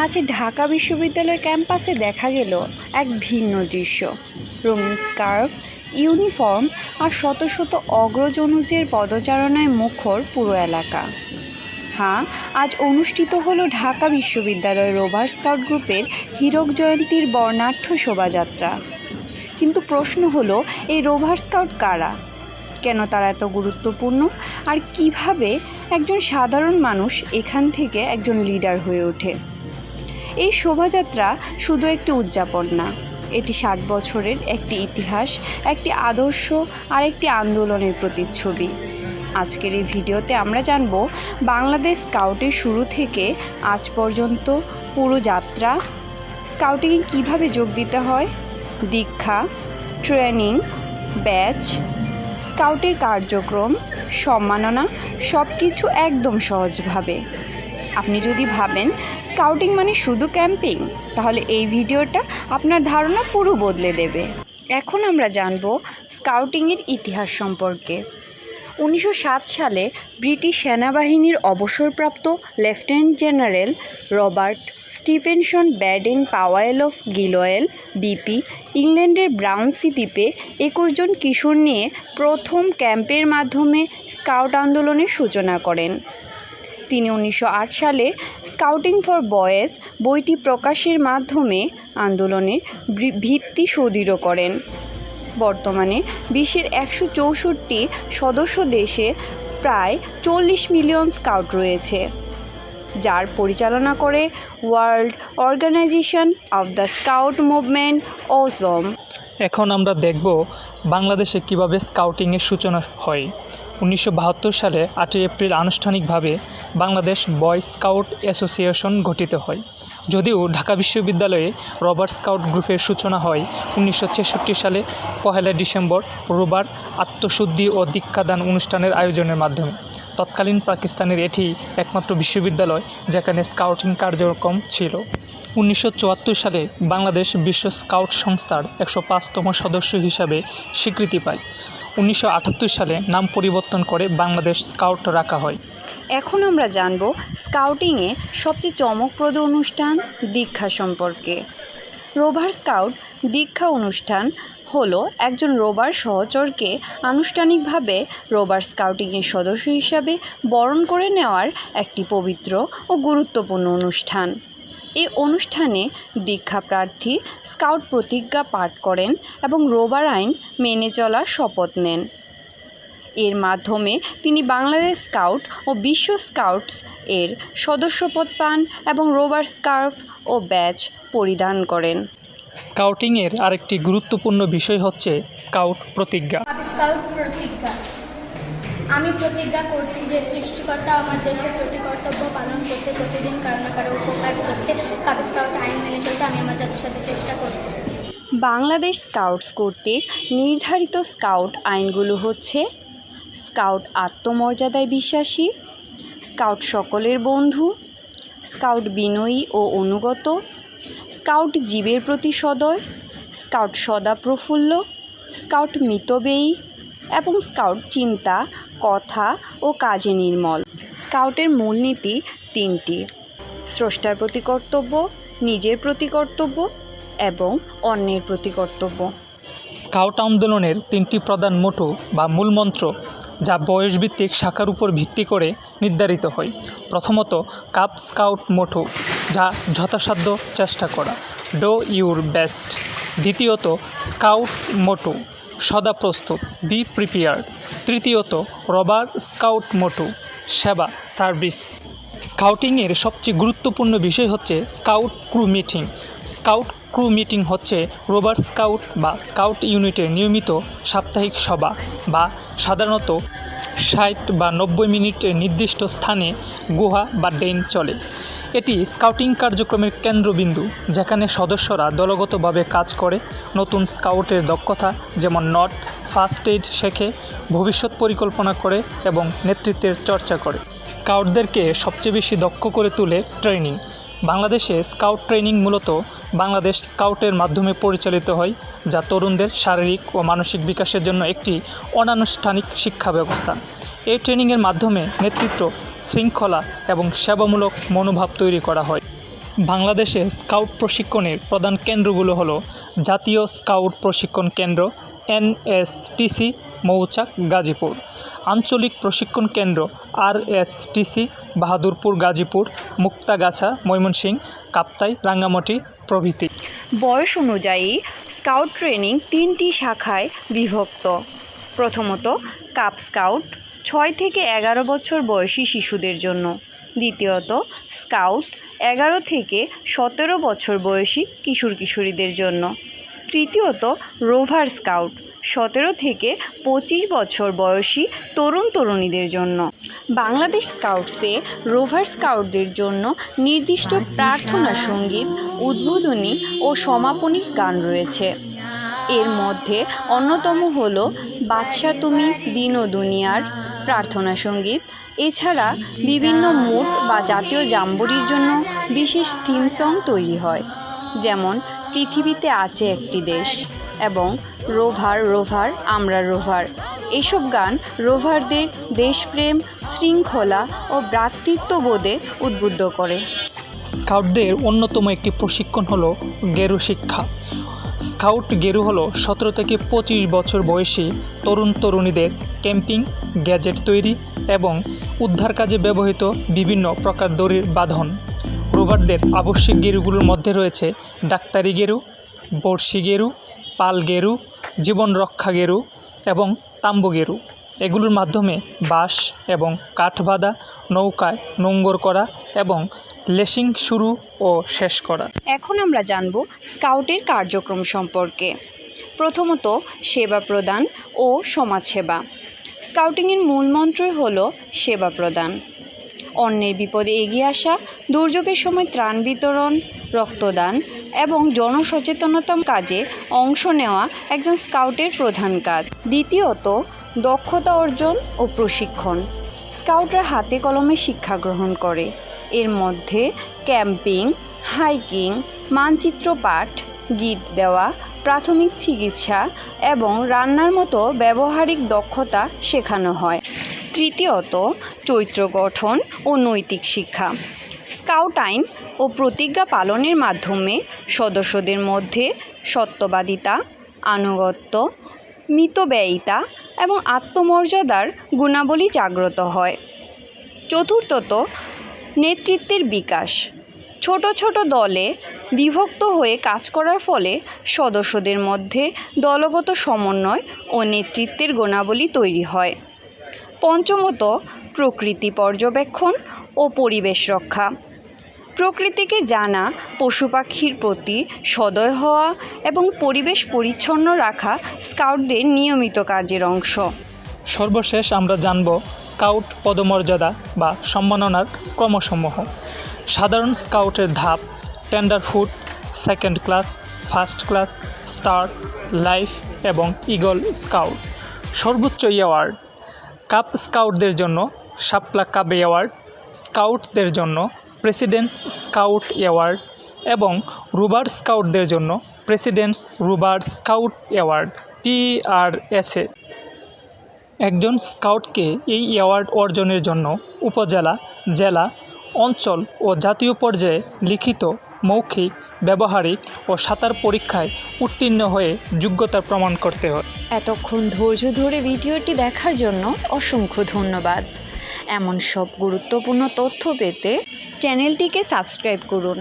আজ ঢাকা বিশ্ববিদ্যালয় ক্যাম্পাসে দেখা গেল এক ভিন্ন দৃশ্য। রঙিন স্কার্ফ, ইউনিফর্ম আর শত শত অগ্রজনুজের পদচারণায় মুখর পুরো এলাকা। হ্যাঁ, আজ অনুষ্ঠিত হলো ঢাকা বিশ্ববিদ্যালয় রোভার স্কাউট গ্রুপের হীরক জয়ন্তীর বর্ণাঢ্য শোভাযাত্রা। কিন্তু প্রশ্ন হলো, এই রোভার স্কাউট কারা, কেন তারা এত গুরুত্বপূর্ণ, আর কিভাবে একজন সাধারণ মানুষ এখান থেকে একজন লিডার হয়ে ওঠে? এই শোভাযাত্রা শুধু একটি উদযাপন না, এটি 60 বছরের একটি ইতিহাস, একটি আদর্শ আর একটি আন্দোলনের প্রতিচ্ছবি। আজকের এই ভিডিওতে আমরা জানব বাংলাদেশ স্কাউটের শুরু থেকে আজ পর্যন্ত পুরো যাত্রা, স্কাউটিংয়ে কীভাবে যোগ দিতে হয়, দীক্ষা, ট্রেনিং, ব্যাচ, স্কাউটের কার্যক্রম, সম্মাননা, সব কিছু একদম সহজভাবে। আপনি যদি ভাবেন স্কাউটিং মানে শুধু ক্যাম্পিং, তাহলে এই ভিডিওটা আপনার ধারণা পুরো বদলে দেবে। এখন আমরা জানব স্কাউটিংয়ের ইতিহাস সম্পর্কে। 1907 সালে ব্রিটিশ সেনাবাহিনীর অবসরপ্রাপ্ত lieutenant general Robert Stevenson Baden Powell of Gilwell BP ইংল্যান্ডের ব্রাউনসি দ্বীপে 21 জন কিশোর নিয়ে প্রথম ক্যাম্পের মাধ্যমে স্কাউট আন্দোলনের সূচনা করেন। তিনি 1908 সালে স্কাউটিং ফর বয়েজ বইটি প্রকাশের মাধ্যমে আন্দোলনের ভিত্তি সুদৃঢ় করেন। বর্তমানে বিশ্বের 164 সদস্য দেশে প্রায় 40 মিলিয়ন স্কাউট রয়েছে, যার পরিচালনা করে world organization of the scout movement ওজম। এখন আমরা দেখব বাংলাদেশে কিভাবে স্কাউটিংয়ের সূচনা হয়। 1972 সালে 8 এপ্রিল আনুষ্ঠানিকভাবে বাংলাদেশ বয় স্কাউট অ্যাসোসিয়েশন গঠিত হয়। যদিও ঢাকা বিশ্ববিদ্যালয়ে রোভার স্কাউট গ্রুপের সূচনা হয় 1966 সালে 1 ডিসেম্বর রোভার আত্মশুদ্ধি ও দীক্ষাদান অনুষ্ঠানের আয়োজনের মাধ্যমে। তৎকালীন পাকিস্তানের এটি একমাত্র বিশ্ববিদ্যালয় যেখানে স্কাউটিং কার্যক্রম ছিল। 1974 সালে বাংলাদেশ বিশ্ব স্কাউট সংস্থার 105তম সদস্য হিসাবে স্বীকৃতি পায়। 1978 সালে নাম পরিবর্তন করে বাংলাদেশ স্কাউট রাখা হয়। এখন আমরা জানব স্কাউটিংয়ে সবচেয়ে চমকপ্রদ অনুষ্ঠান দীক্ষা সম্পর্কে। রোভার স্কাউট দীক্ষা অনুষ্ঠান হলো একজন রোভার সহচরকে আনুষ্ঠানিকভাবে রোভার স্কাউটিংয়ের সদস্য হিসাবে বরণ করে নেওয়ার একটি পবিত্র ও গুরুত্বপূর্ণ অনুষ্ঠান। এই অনুষ্ঠানে দীক্ষা প্রার্থী স্কাউট প্রতিজ্ঞা পাঠ করেন এবং রোভার আইন মেনে চলার শপথ নেন। এর মাধ্যমে তিনি বাংলাদেশ স্কাউট ও বিশ্ব স্কাউটস এর সদস্যপদ পান এবং রোভার স্কার্ফ ও ব্যাচ পরিধান করেন। স্কাউটিংয়ের আরেকটি গুরুত্বপূর্ণ বিষয় হচ্ছে স্কাউট প্রতিজ্ঞা। স্কাউট প্রতিজ্ঞা। আমি প্রতিজ্ঞা করছি যে সৃষ্টিকর্তা আমার দেশের প্রতি কর্তব্য পালন করতে, প্রতিদিন কারো না কারো উপকার করতে, কাব স্কাউট আইন মেনে চলতে আমি আমার জাতির সাথে চেষ্টা করব। বাংলাদেশ স্কাউটস কর্তৃক নির্ধারিত স্কাউট আইনগুলো হচ্ছে: স্কাউট আত্মমর্যাদায় বিশ্বাসী, স্কাউট সকলের বন্ধু, স্কাউট বিনয়ী ও অনুগত, স্কাউট জীবের প্রতি সদয়, স্কাউট সদা প্রফুল্ল, স্কাউট মিতব্যয়ী এবং স্কাউট চিন্তা, কথা ও কাজে নির্মল। স্কাউটের মূলনীতি 3টি: স্রষ্টার প্রতি কর্তব্য, নিজের প্রতি কর্তব্য এবং অন্যের প্রতি কর্তব্য। স্কাউট আন্দোলনের 3টি প্রধান মোটো বা মূলমন্ত্র, যা বয়সভিত্তিক শাখার উপর ভিত্তি করে নির্ধারিত হয়। প্রথমত কাব স্কাউট মোটো, যা যথাসাধ্য চেষ্টা করা, ডো ইউর বেস্ট। দ্বিতীয়ত স্কাউট মোটো, সদা প্রস্তুত, বি প্রিপেয়ার্ড। তৃতীয়ত রোভার স্কাউট মোটো, সেবা, সার্ভিস। স্কাউটিংয়ের সবচেয়ে গুরুত্বপূর্ণ বিষয় হচ্ছে scout crew meeting. Scout crew meeting হচ্ছে রোভার স্কাউট বা স্কাউট ইউনিটের নিয়মিত সাপ্তাহিক সভা, বা সাধারণত 60 বা 90 মিনিটের নির্দিষ্ট স্থানে গুহা বা ডেন চলে। এটি স্কাউটিং কার্যক্রমের কেন্দ্রবিন্দু, যেখানে সদস্যরা দলগতভাবে কাজ করে, নতুন স্কাউটের দক্ষতা যেমন নট, ফার্স্ট এইড শেখে, ভবিষ্যৎ পরিকল্পনা করে এবং নেতৃত্বের চর্চা করে। স্কাউটদেরকে সবচেয়ে বেশি দক্ষ করে তোলে ট্রেনিং। বাংলাদেশে স্কাউট ট্রেনিং মূলত বাংলাদেশ স্কাউটের মাধ্যমে পরিচালিত হয়, যা তরুণদের শারীরিক ও মানসিক বিকাশের জন্য একটি অনানুষ্ঠানিক শিক্ষা ব্যবস্থা। এই ট্রেনিংয়ের মাধ্যমে নেতৃত্ব, শৃঙ্খলা এবং সেবামূলক মনোভাব তৈরি করা হয়। বাংলাদেশে স্কাউট প্রশিক্ষণের প্রধান কেন্দ্রগুলো হলো জাতীয় স্কাউট প্রশিক্ষণ কেন্দ্র NSTC মৌচাক গাজীপুর, আঞ্চলিক প্রশিক্ষণ কেন্দ্র RSTC বাহাদুরপুর গাজীপুর, মুক্তাগাছা ময়মনসিংহ, কাপ্তাই রাঙ্গামাটি প্রভৃতি। বয়স অনুযায়ী স্কাউট ট্রেনিং 3টি শাখায় বিভক্ত। প্রথমত কাপ স্কাউট 6 থেকে 11 বছর বয়সী শিশুদের জন্য। দ্বিতীয়ত স্কাউট 11 থেকে 17 বছর বয়সী কিশোর কিশোরীদের জন্য। তৃতীয়ত রোভার স্কাউট 17 থেকে 25 বছর বয়সী তরুণ তরুণীদের জন্য। বাংলাদেশ স্কাউটসে রোভার স্কাউটদের জন্য নির্দিষ্ট প্রার্থনা সঙ্গীত, উদ্বোধনী ও সমাপনী গান রয়েছে। এর মধ্যে অন্যতম হলো বাদশা তুমি দিন ও দুনিয়ার প্রার্থনা সঙ্গীত। এছাড়া বিভিন্ন মুড বা জাতীয় জাম্বুরির জন্য বিশেষ থিম সং তৈরি হয়, যেমন পৃথিবীতে আছে একটি দেশ এবং রোভার রোভার আমরা রোভার। এসব গান রোভারদের দেশপ্রেম, শৃঙ্খলা ও ভ্রাতৃত্ববোধে উদ্বুদ্ধ করে। স্কাউটদের অন্যতম একটি প্রশিক্ষণ হলো গেরু শিক্ষা। স্কাউট গেরু হলো 17 থেকে 25 বছর বয়সী তরুণ তরুণীদের ক্যাম্পিং, গ্যাজেট তৈরি এবং উদ্ধার কাজে ব্যবহৃত বিভিন্ন প্রকার দড়ির বাঁধন। রোভারদের আবশ্যিক গেরুগুলোর মধ্যে রয়েছে ডাক্তারি গেরু, বড়শি গেরু, পাল গেরু, জীবন রক্ষা গেরু এবং তাম্বু গেরু। এগুলোর মাধ্যমে বাঁশ এবং কাঠ বাঁধা, নৌকায় নোঙ্গর করা এবং লেসিং শুরু ও শেষ করা। এখন আমরা জানব স্কাউটের কার্যক্রম সম্পর্কে। প্রথমত সেবা প্রদান ও সমাজসেবা। স্কাউটিংয়ের মূল মন্ত্রই হলো সেবা প্রদান। অন্যের বিপদে এগিয়ে আসা, দুর্যোগের সময় ত্রাণ বিতরণ, রক্তদান এবং জনসচেতনতা কাজে অংশ নেওয়া একজন স্কাউটের প্রধান কাজ। দ্বিতীয়ত দক্ষতা অর্জন ও প্রশিক্ষণ। স্কাউটরা হাতে কলমে শিক্ষা গ্রহণ করে। এর মধ্যে ক্যাম্পিং, হাইকিং, মানচিত্র পাঠ, গিট দেওয়া, প্রাথমিক চিকিৎসা এবং রান্নার মতো ব্যবহারিক দক্ষতা শেখানো হয়। তৃতীয়ত চরিত্র গঠন ও নৈতিক শিক্ষা। স্কাউট আইন ও প্রতিজ্ঞা পালনের মাধ্যমে সদস্যদের মধ্যে সত্যবাদিতা, আনুগত্য, মিতব্যয়িতা এবং আত্মমর্যাদার গুণাবলী জাগ্রত হয়। চতুর্থত নেতৃত্বের বিকাশ। ছোট ছোট দলে বিভক্ত হয়ে কাজ করার ফলে সদস্যদের মধ্যে দলগত সমন্বয় ও নেতৃত্বের গুণাবলী তৈরি হয়। পঞ্চমত প্রকৃতি পর্যবেক্ষণ ও পরিবেশ রক্ষা। প্রকৃতিকে জানা, পশু পাখির প্রতি সদয় হওয়া এবং পরিবেশ পরিচ্ছন্ন রাখা স্কাউটদের নিয়মিত কাজের অংশ। সর্বশেষ আমরা জানব স্কাউট পদমর্যাদা বা সম্মাননার ক্রমসমূহ। সাধারণ স্কাউটের ধাপ: tenderfoot, second class, first class, star, life এবং ঈগল স্কাউট। সর্বোচ্চ অ্যাওয়ার্ড: কাপ স্কাউটদের জন্য শাপলা কাপ অ্যাওয়ার্ড, স্কাউটদের জন্য প্রেসিডেন্টস স্কাউট অ্যাওয়ার্ড এবং রুবার স্কাউটদের জন্য প্রেসিডেন্টস রুবার স্কাউট অ্যাওয়ার্ড PRSA। একজন স্কাউটকে এই অ্যাওয়ার্ড অর্জনের জন্য উপজেলা, জেলা, অঞ্চল ও জাতীয় পর্যায়ে লিখিত, মৌখিক, ব্যবহারিক ও সাঁতার পরীক্ষায় উত্তীর্ণ হয়ে যোগ্যতা প্রমাণ করতে হয়। এতক্ষণ ধৈর্য ধরে ভিডিওটি দেখার জন্য অসংখ্য ধন্যবাদ। এমন সব গুরুত্বপূর্ণ তথ্য পেতে চ্যানেলটিকে সাবস্ক্রাইব করুন।